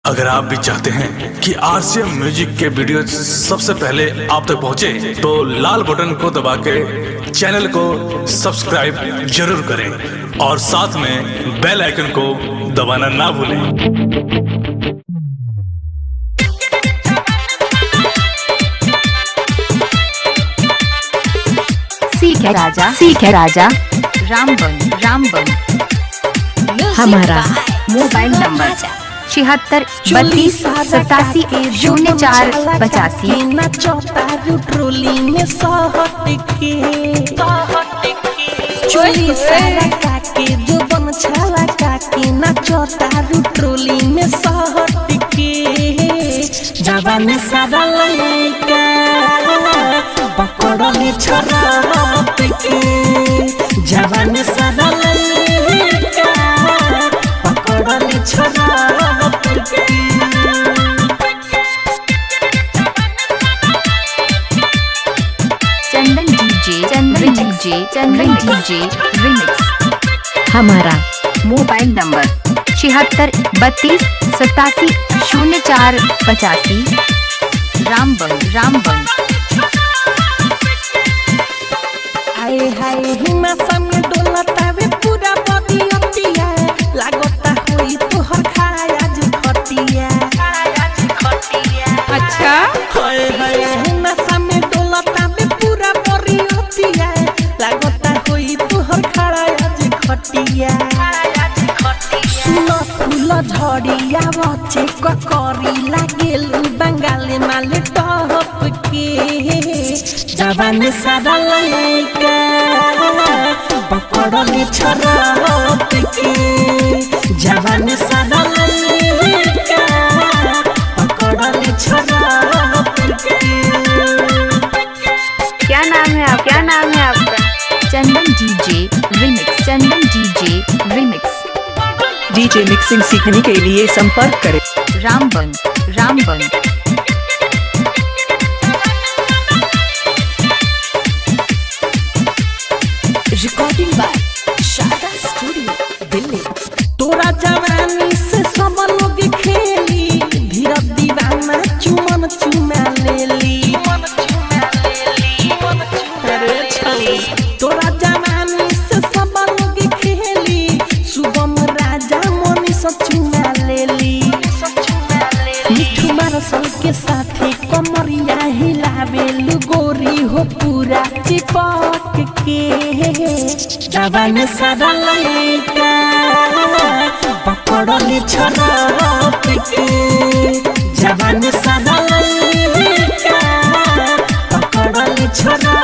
अगर आप भी चाहते हैं कि आरसीएम म्यूजिक के वीडियो सबसे पहले आप तक पहुंचे, तो लाल बटन को दबा के चैनल को सब्सक्राइब जरूर करें और साथ में बेल आइकन को दबाना ना भूलें। सीख है राजा रामबन हमारा मोबाइल नंबर 76 ट्रोली में चोली सारा काके जो बन छाला काके नाचता ट्रोली में सहट के जवान सारा लड़का पकड़ले छोरा के जवान सारा लड़का पकड़ले छोरा के। चंदन डीजे रिमिक्स हमारा मोबाइल नंबर 76 32 87 04 85 रामबन आए हाय हिमा सामने डोलतावे पूरा बदियतिया लागता होई तोहर खाया आज खटिया। अच्छा हाय हाय हिमा सामने डोलतावे पूरा बदियतिया लागता होई तोहर खाया आज खटिया। सुनो फूल झड़िया बचे ककरी लागेल बंगाल माल टॉप के जवान सारा लड़का पकड़ले छोरा के जवान सारा लड़का पकड़ले छोरा के। क्या नाम है आपका? Chandan DJ remix DJ mixing सीखने के लिए संपर्क करें Ramban recording by Sharda studio Delhi. तोरा जवानी से सब लोग खेली धीरज दीवाना चुमा लेली। अरे छली तोरा जवानी से सब लोग खेली शुभम राजा मनीष चुमा लेली। मिठू मारसल के साथे कमरिया हिलावेलु गोरी हो पूरा चिपक के जवान सारा लड़का पकड़ले छोरा के जवान सारा लड़का पकड़ले छोरा